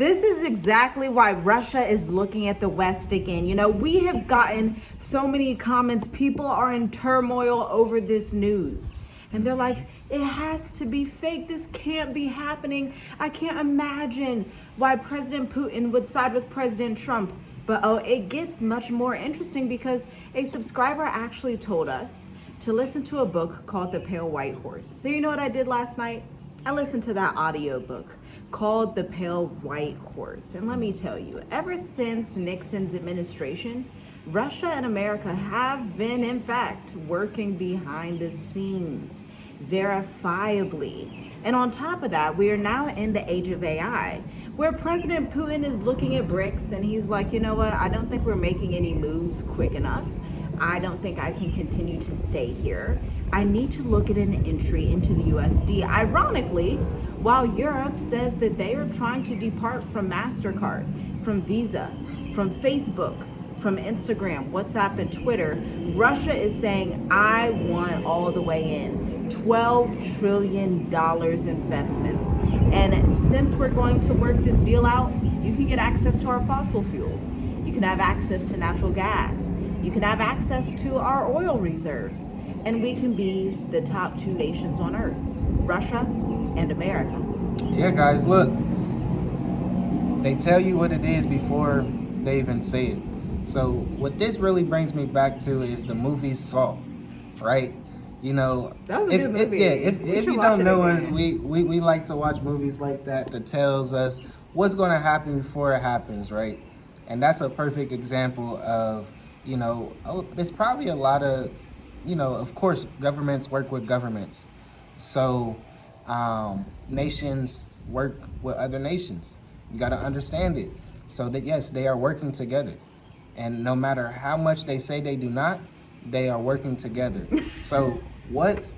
This is exactly why Russia is looking at the West again. You know, we have gotten so many comments. People are in turmoil over this news. And they're like, it has to be fake. This can't be happening. I can't imagine why President Putin would side with President Trump. But it gets much more interesting because a subscriber actually told us to listen to a book called The Pale White Horse. So you know what I did last night? I listened to that audio book called The Pale White Horse. And let me tell you, ever since Nixon's administration, Russia and America have been, in fact, working behind the scenes, verifiably. And on top of that, we are now in the age of AI, where President Putin is looking at BRICS and he's like, you know what, I don't think we're making any moves quick enough. I don't think I can continue to stay here. I need to look at an entry into the USD. Ironically, while Europe says that they are trying to depart from MasterCard, from Visa, from Facebook, from Instagram, WhatsApp, and Twitter, Russia is saying, I want all the way in. $12 trillion investments. And since we're going to work this deal out, you can get access to our fossil fuels. You can have access to natural gas. You can have access to our oil reserves. And we can be the top two nations on earth, Russia and America. Yeah, guys, look. They tell you what it is before they even say it. So what this really brings me back to is the movie Saw, right? You know, that was a good movie. If you don't know us, we like to watch movies like that tells us what's going to happen before it happens, right? And that's a perfect example of, you know, there's probably a lot of, you know, of course, governments work with governments. So nations work with other nations. You got to understand it. So that, yes, they are working together. And no matter how much they say they do not, they are working together. So what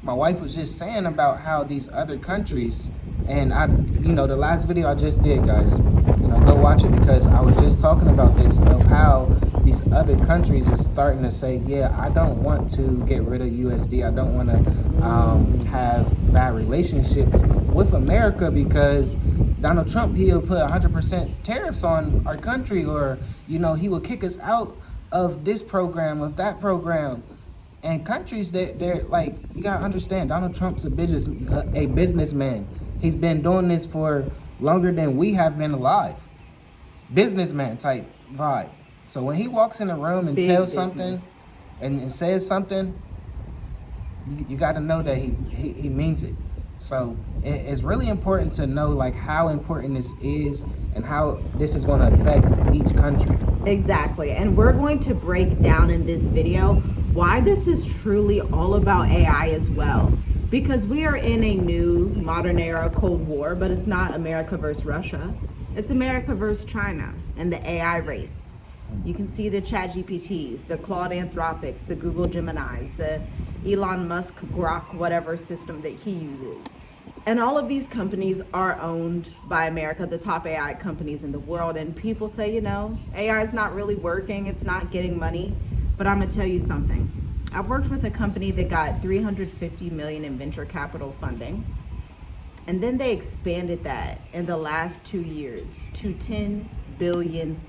my wife was just saying about how these other countries, and I, you know, the last video I just did, guys, you know, go watch it, because I was just talking about this, of how these other countries are starting to say, yeah, I don't want to get rid of USD. I don't want to have bad relationships with America because Donald Trump, he'll put 100% tariffs on our country, or, you know, he will kick us out of this program, of that program. And countries that they're like, you gotta understand, Donald Trump's a businessman. He's been doing this for longer than we have been alive. Businessman type vibe. So when he walks in a room and tells something and says something, you got to know that he means it. So it's really important to know like how important this is and how this is going to affect each country. Exactly. And we're going to break down in this video why this is truly all about AI as well. Because we are in a new modern era Cold War, but it's not America versus Russia. It's America versus China and the AI race. You can see the ChatGPTs, the Claude Anthropics, the Google Geminis, the Elon Musk Grok, whatever system that he uses. And all of these companies are owned by America, the top AI companies in the world. And people say, you know, AI is not really working, it's not getting money. But I'm gonna tell you something. I've worked with a company that got $350 million in venture capital funding. And then they expanded that in the last 2 years to $10 billion.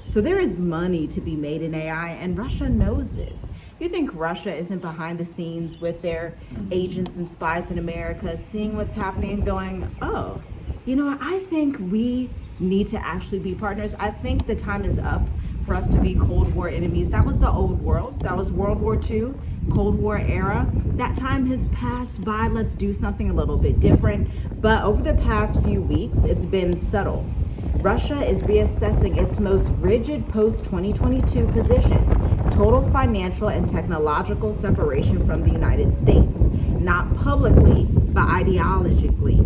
So there is money to be made in AI, and Russia knows this. You think Russia isn't behind the scenes with their agents and spies in America, seeing what's happening and going, oh, you know, I think we need to actually be partners. I think the time is up for us to be Cold War enemies. That was the old world. That was World War II, Cold War era. That time has passed by. Let's do something a little bit different. But over the past few weeks, it's been subtle. Russia is reassessing its most rigid post-2022 position, total financial and technological separation from the United States, not publicly, but ideologically,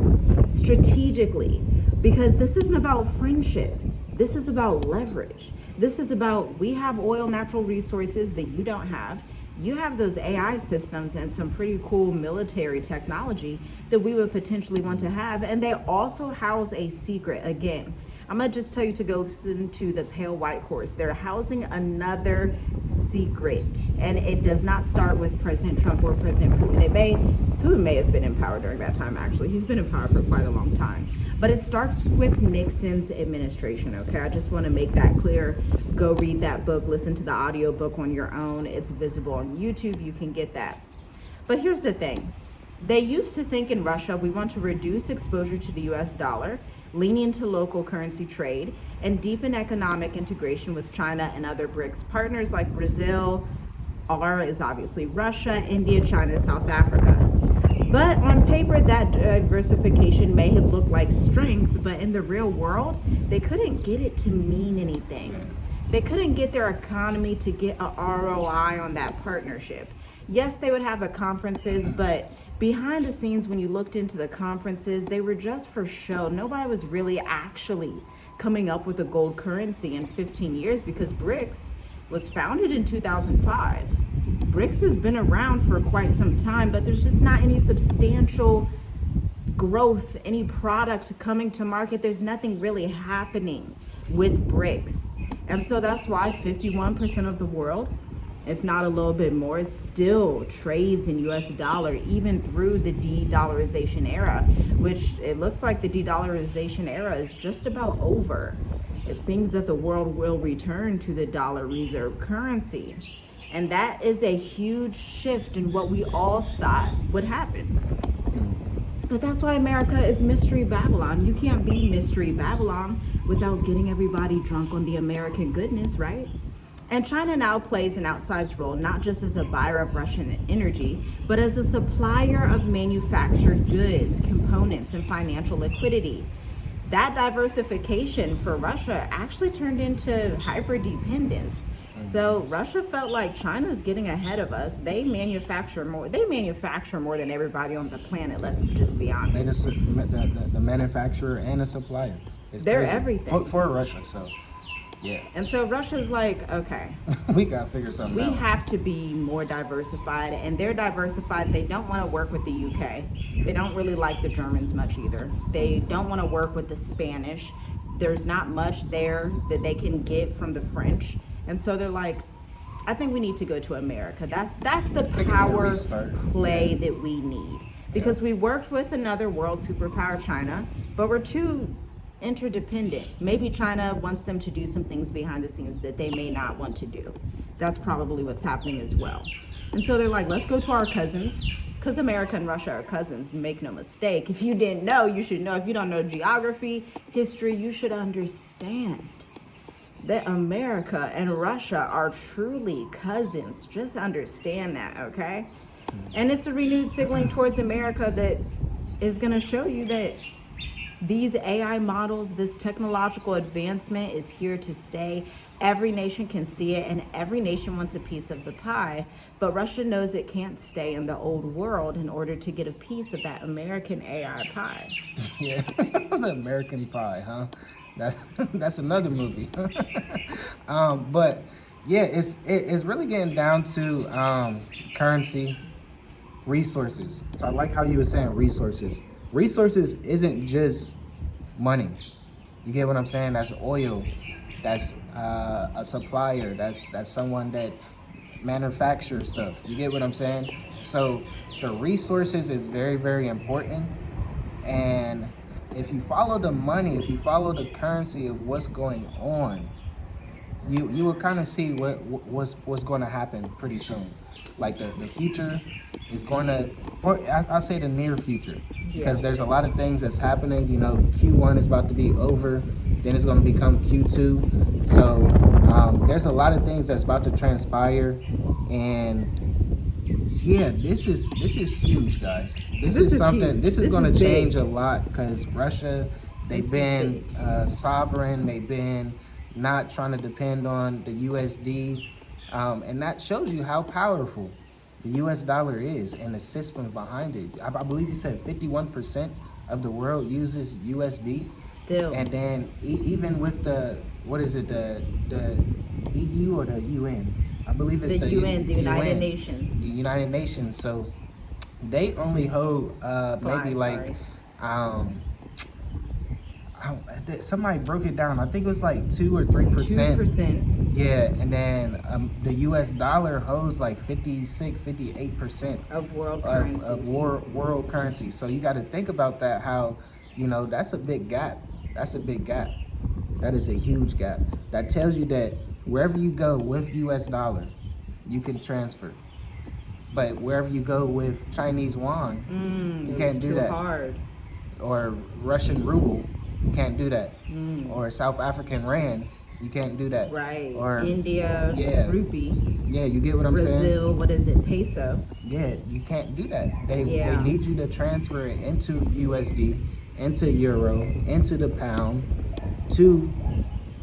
strategically, because this isn't about friendship. This is about leverage. This is about, we have oil, natural resources that you don't have. You have those AI systems and some pretty cool military technology that we would potentially want to have. And they also house a secret. Again, I'm gonna just tell you to go listen to The Pale White Horse. They're housing another secret. And it does not start with President Trump or President Putin. Putin may have been in power during that time, actually. He's been in power for quite a long time. But it starts with Nixon's administration, okay? I just want to make that clear. Go read that book, listen to the audio book on your own. It's visible on YouTube. You can get that. But here's the thing. They used to think in Russia, we want to reduce exposure to the US dollar, lean into local currency trade, and deepen economic integration with China and other BRICS partners like Brazil. R is obviously Russia, India, China, South Africa. But on paper, that diversification may have looked like strength, but in the real world, they couldn't get it to mean anything. They couldn't get their economy to get a ROI on that partnership. Yes, they would have the conferences, but behind the scenes, when you looked into the conferences, they were just for show. Nobody was really actually coming up with a gold currency in 15 years because BRICS was founded in 2005. BRICS has been around for quite some time, but there's just not any substantial growth, any product coming to market. There's nothing really happening with BRICS. And so that's why 51% of the world, if not a little bit more, still trades in US dollar, even through the de-dollarization era, which it looks like the de-dollarization era is just about over. It seems that the world will return to the dollar reserve currency. And that is a huge shift in what we all thought would happen. But that's why America is Mystery Babylon. You can't be Mystery Babylon without getting everybody drunk on the American goodness, right? And China now plays an outsized role, not just as a buyer of Russian energy, but as a supplier of manufactured goods, components, and financial liquidity. That diversification for Russia actually turned into hyper-dependence. So Russia felt like China's getting ahead of us. They manufacture more. They manufacture more than everybody on the planet. Let's just be honest. They're the manufacturer and the supplier. They're crazy. Everything for Russia. So, yeah. And so Russia's like, okay, we gotta figure something out. We have to be more diversified, and they're diversified. They don't want to work with the UK. They don't really like the Germans much either. They don't want to work with the Spanish. There's not much there that they can get from the French. And so they're like, I think we need to go to America. That's the power play that we need. Because we worked with another world superpower, China, but we're too interdependent. Maybe China wants them to do some things behind the scenes that they may not want to do. That's probably what's happening as well. And so they're like, let's go to our cousins, because America and Russia are cousins, make no mistake. If you didn't know, you should know. If you don't know geography, history, you should understand that America and Russia are truly cousins. Just understand that, okay? And it's a renewed signaling towards America that is going to show you that these AI models, this technological advancement is here to stay. Every nation can see it, and every nation wants a piece of the pie. But Russia knows it can't stay in the old world in order to get a piece of that American AI pie. Yeah, the American pie, huh? That's another movie. But yeah, it's really getting down to currency, resources. So I like how you were saying resources. Resources isn't just money. You get what I'm saying? That's oil. That's a supplier. That's someone that manufactures stuff. You get what I'm saying? So the resources is very, very important. And if you follow the money, if you follow the currency of what's going on, you will kind of see what's going to happen pretty soon. Like the future is going to, I'll say the near future, because there's a lot of things that's happening. You know, Q1 is about to be over, then it's going to become Q2. So there's a lot of things that's about to transpire, and yeah, this is huge, guys. This is something. This is going to change a lot, because Russia, they've been sovereign. They've been not trying to depend on the USD, and that shows you how powerful the US dollar is and the system behind it. I believe you said 51% of the world uses USD. Still. And then even with the, what is it, the EU or the UN? I believe it's the UN, the United UN, Nations. The United Nations. So they only hold maybe like somebody broke it down. I think it was like 2 or 3%. 2%. Yeah, and then the US dollar holds like 58% of world currencies. Of world currency. So you got to think about that, how You know, that's a big gap. That's a big gap. That is a huge gap. That tells you that wherever you go with US dollar, you can transfer. But wherever you go with Chinese yuan, you can't do that. Hard. Or Russian ruble, you can't do that. Or South African rand, you can't do that. Right. Or India, rupee. Yeah, you get what I'm saying? Brazil, what is it? Peso. Yeah, you can't do that. They need you to transfer it into USD, into euro, into the pound to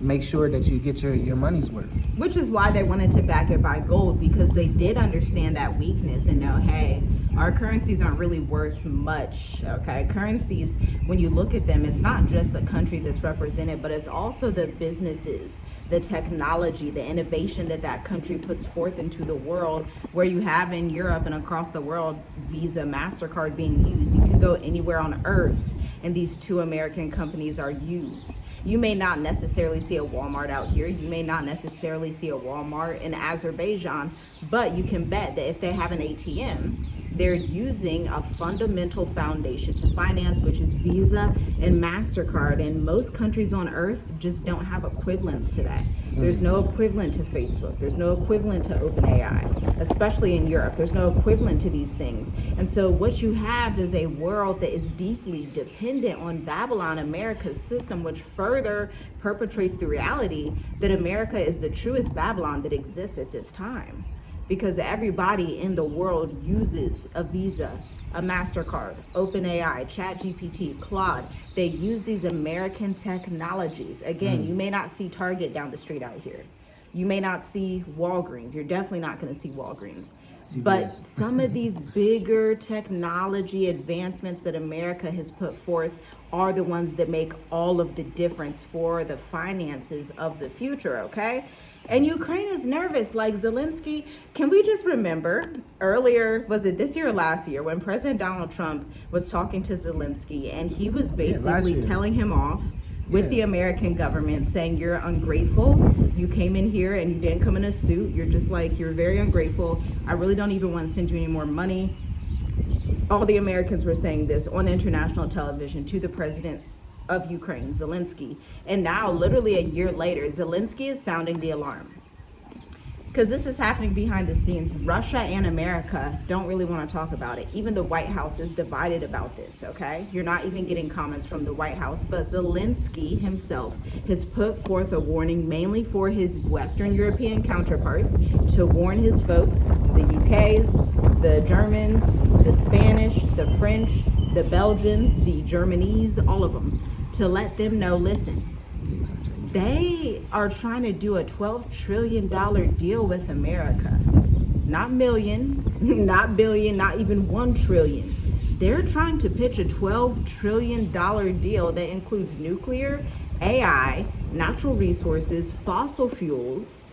make sure that you get your money's worth. Which is why they wanted to back it by gold, because they did understand that weakness and know, hey, our currencies aren't really worth much, okay? Currencies, when you look at them, it's not just the country that's represented, but it's also the businesses, the technology, the innovation that country puts forth into the world, where you have in Europe and across the world, Visa, MasterCard being used. You can go anywhere on earth and these two American companies are used. You may not necessarily see a Walmart out here. You may not necessarily see a Walmart in Azerbaijan, but you can bet that if they have an ATM, they're using a fundamental foundation to finance, which is Visa and MasterCard. And most countries on earth just don't have equivalents to that. There's no equivalent to Facebook. There's no equivalent to OpenAI, especially in Europe. There's no equivalent to these things. And so what you have is a world that is deeply dependent on Babylon, America's system, which further perpetrates the reality that America is the truest Babylon that exists at this time. Because everybody in the world uses a Visa, a MasterCard, OpenAI, ChatGPT, Claude. They use these American technologies. Again, you may not see Target down the street out here. You may not see Walgreens. You're definitely not going to see Walgreens. CVS. But some of these bigger technology advancements that America has put forth are the ones that make all of the difference for the finances of the future, okay? And Ukraine is nervous, like Zelensky. Can we just remember earlier, was it this year or last year, when President Donald Trump was talking to Zelensky and he was basically telling him off with the American government, saying, you're ungrateful. You came in here and you didn't come in a suit. You're just like, you're very ungrateful. I really don't even want to send you any more money. All the Americans were saying this on international television to the president of Ukraine, Zelensky. And now, literally a year later, Zelensky is sounding the alarm. Because this is happening behind the scenes. Russia and America don't really want to talk about it. Even the White House is divided about this, okay? You're not even getting comments from the White House. But Zelensky himself has put forth a warning, mainly for his Western European counterparts, to warn his folks, the UKs, the Germans, the Spanish, the French, the Belgians, the Germanese, all of them, to let them know, listen, they are trying to do a $12 trillion deal with America. Not million, not billion, not even 1 trillion. They're trying to pitch a $12 trillion deal that includes nuclear, AI, natural resources, fossil fuels.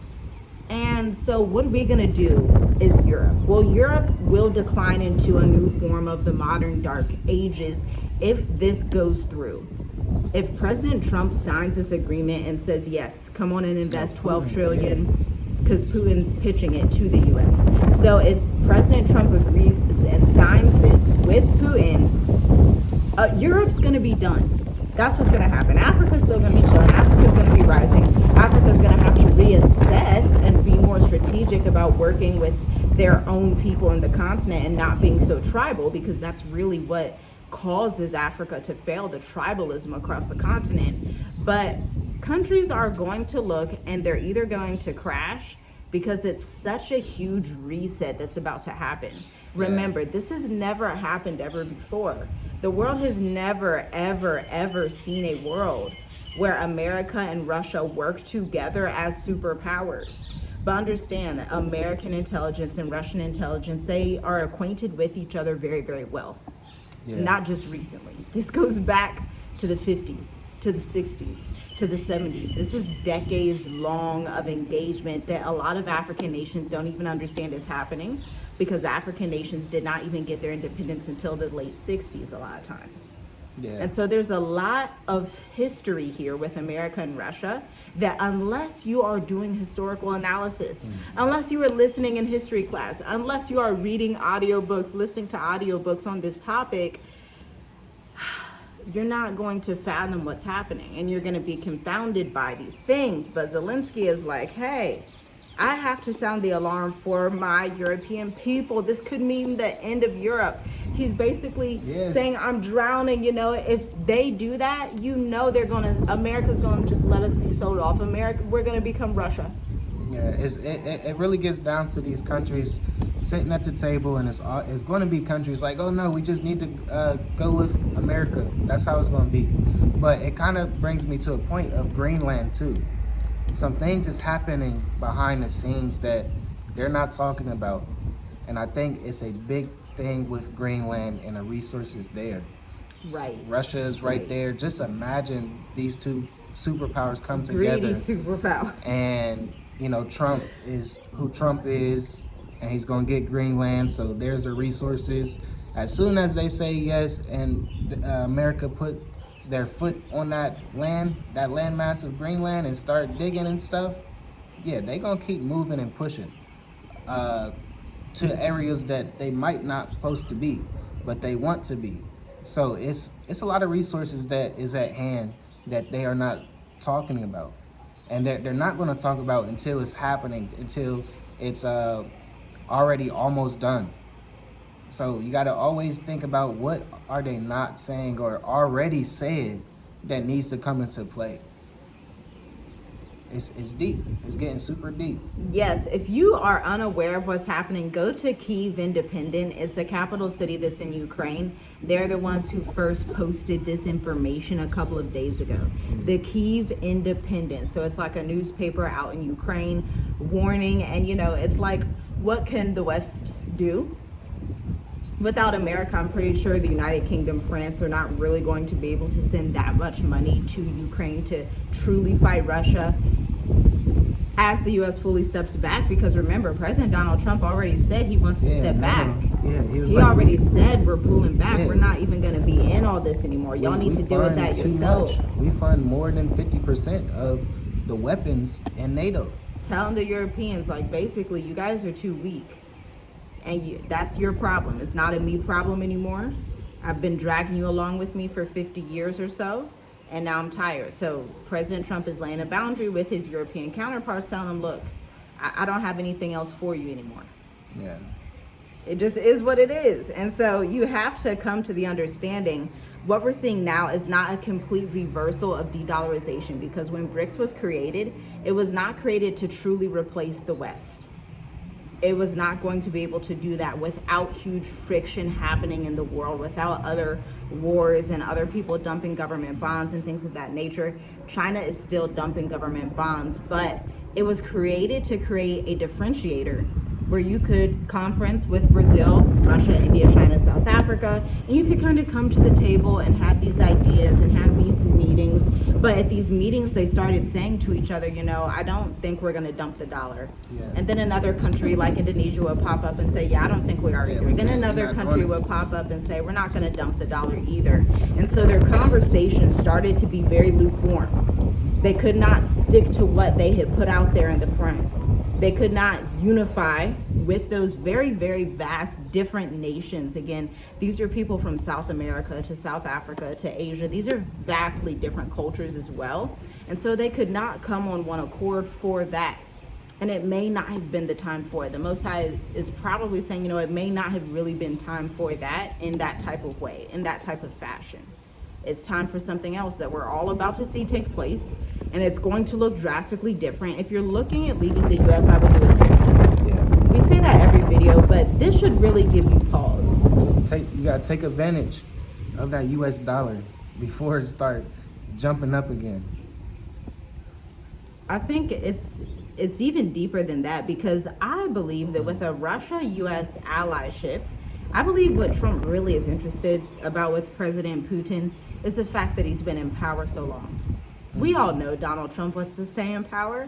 And so what are we gonna do is Europe? Well, Europe will decline into a new form of the modern dark ages if this goes through. If President Trump signs this agreement and says, yes, come on and invest 12 trillion, because Putin's pitching it to the US. So if President Trump agrees and signs this with Putin, Europe's gonna be done. That's what's gonna happen. Africa's still gonna be chilling. Africa's gonna be rising. Africa's gonna have to reassess and be more strategic about working with their own people in the continent and not being so tribal, because that's really what causes Africa to fail, the tribalism across the continent. But countries are going to look and they're either going to crash because it's such a huge reset that's about to happen. Remember, this has never happened ever before. The world has never, ever, ever seen a world where America and Russia work together as superpowers. But understand, American intelligence and Russian intelligence, they are acquainted with each other very, very well. Not just recently. This goes back to the 50s, to the 60s, to the 70s. This is decades long of engagement that a lot of African nations don't even understand is happening, because African nations did not even get their independence until the late 60s a lot of times. And so there's a lot of history here with America and Russia that, unless you are doing historical analysis, unless you are listening in history class, unless you are reading audiobooks, listening to audiobooks on this topic, you're not going to fathom what's happening, and you're going to be confounded by these things. But Zelensky is like, hey, I have to sound the alarm for my European people. This could mean the end of Europe. He's basically saying, I'm drowning. You know, if they do that, you know, America's going to just let us be sold off. We're going to become Russia. Yeah, it really gets down to these countries sitting at the table, and it's going to be countries like, oh no, we just need to go with America. That's how it's going to be. But it kind of brings me to a point of Greenland too. Some things is happening behind the scenes that they're not talking about, and I think it's a big thing with Greenland and the resources there. Right. Russia is right there. Just imagine these two superpowers come Greedy together. superpower. And you know, Trump is who Trump is, and he's gonna get Greenland. So there's the resources. As soon as they say yes, and America put their foot on that landmass of Greenland, and start digging and stuff, yeah, they gonna keep moving and pushing to areas that they might not supposed to be, but they want to be. So it's a lot of resources that is at hand that they are not talking about, and they're not going to talk about until it's happening, until it's already almost done. So you got to always think about what are they not saying or already said that needs to come into play. It's deep. It's getting super deep. Yes, if you are unaware of what's happening, go to Kyiv Independent. It's a capital city that's in Ukraine. They're the ones who first posted this information a couple of days ago. The Kyiv Independent. So it's like a newspaper out in Ukraine warning. And, you know, it's like, what can the West do? Without America, I'm pretty sure the United Kingdom, France, they're not really going to be able to send that much money to Ukraine to truly fight Russia as the U.S. fully steps back. Because remember, President Donald Trump already said he wants to step back. Yeah, he already said we're pulling back. Yeah. We're not even going to be in all this anymore. Y'all need to deal with that yourself. We fund more than 50% of the weapons in NATO. Telling the Europeans, like, basically, you guys are too weak. And that's your problem. It's not a me problem anymore. I've been dragging you along with me for 50 years or so, and now I'm tired. So President Trump is laying a boundary with his European counterparts, telling them, look, I don't have anything else for you anymore. Yeah. It just is what it is. And so you have to come to the understanding what we're seeing now is not a complete reversal of de-dollarization, because when BRICS was created, it was not created to truly replace the West. It was not going to be able to do that without huge friction happening in the world, without other wars and other people dumping government bonds and things of that nature. China is still dumping government bonds, but it was created to create a differentiator where you could conference with Brazil, Russia, India, China, South Africa, and you could kind of come to the table and have these ideas and have these meetings. But at these meetings, they started saying to each other, you know, I don't think we're going to dump the dollar. Yeah. And then another country like Indonesia would pop up and say, yeah, I don't think we are either. Then another country would pop up and say, we're not going to dump the dollar either. And so their conversation started to be very lukewarm. They could not stick to what they had put out there in the front. They could not unify with those very, very vast different nations. Again, these are people from South America to South Africa to Asia. These are vastly different cultures as well. And so they could not come on one accord for that. And it may not have been the time for it. The Most High is probably saying, you know, it may not have really been time for that in that type of way, in that type of fashion. It's time for something else that we're all about to see take place, and it's going to look drastically different. If you're looking at leaving the U.S., I would do it soon. Yeah. We say that every video, but this should really give you pause. You gotta take advantage of that U.S. dollar before it start jumping up again. I think it's even deeper than that, because I believe that with a Russia-U.S. allyship, I believe what Trump really is interested about with President Putin is the fact that he's been in power so long. We all know Donald Trump wants to stay in power.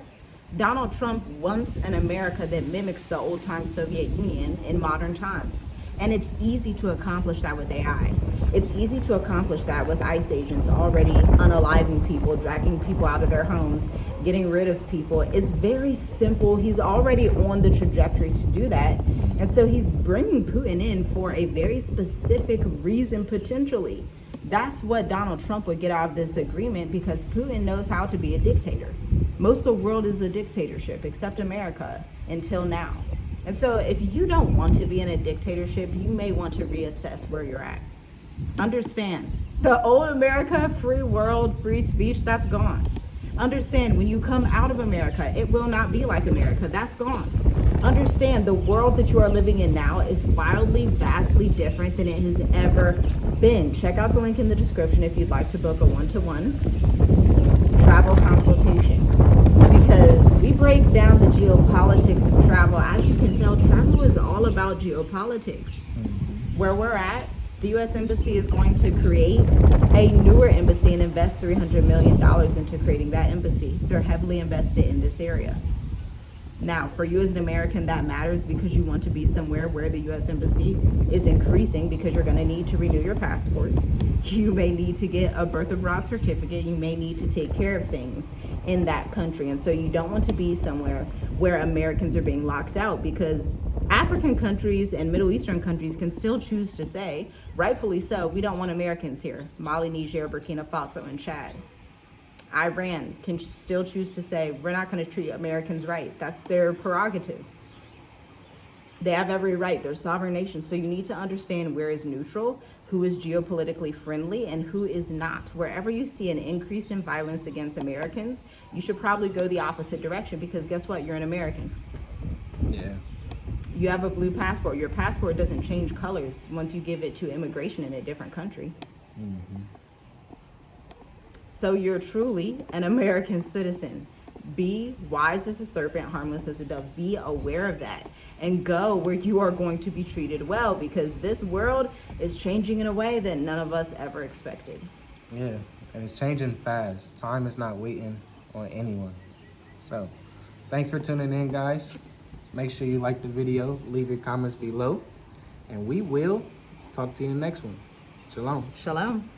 Donald Trump wants an America that mimics the old-time Soviet Union in modern times. And it's easy to accomplish that with AI. It's easy to accomplish that with ICE agents already unaliving people, dragging people out of their homes, getting rid of people. It's very simple. He's already on the trajectory to do that. And so he's bringing Putin in for a very specific reason, potentially. That's what Donald Trump would get out of this agreement, because Putin knows how to be a dictator. Most of the world is a dictatorship, except America, until now. And so if you don't want to be in a dictatorship, you may want to reassess where you're at. Understand, the old America, free world, free speech, that's gone. Understand, when you come out of America, it will not be like America. That's gone. Understand, the world that you are living in now is wildly, vastly different than it has ever been. Check out the link in the description if you'd like to book a one-to-one travel consultation, because we break down the geopolitics of travel. As you can tell, travel is all about geopolitics. Where we're at, the U.S. Embassy is going to create a newer embassy and invest $300 million into creating that embassy. They're heavily invested in this area. Now, for you as an American, that matters because you want to be somewhere where the U.S. Embassy is increasing, because you're going to need to renew your passports. You may need to get a birth abroad certificate. You may need to take care of things in that country. And so you don't want to be somewhere where Americans are being locked out, because African countries and Middle Eastern countries can still choose to say, rightfully so, we don't want Americans here. Mali, Niger, Burkina Faso, and Chad. Iran can still choose to say, we're not going to treat Americans right. That's their prerogative. They have every right. They're sovereign nations. So you need to understand where is neutral, who is geopolitically friendly, and who is not. Wherever you see an increase in violence against Americans, you should probably go the opposite direction, because guess what? You're an American. Yeah. You have a blue passport. Your passport doesn't change colors once you give it to immigration in a different country. So you're truly an American citizen. Be wise as a serpent, harmless as a dove. Be aware of that, and go where you are going to be treated well, because this world is changing in a way that none of us ever expected. Yeah, and it's changing fast. Time is not waiting on anyone. So, thanks for tuning in, guys. Make sure you like the video, leave your comments below, and we will talk to you in the next one. Shalom. Shalom.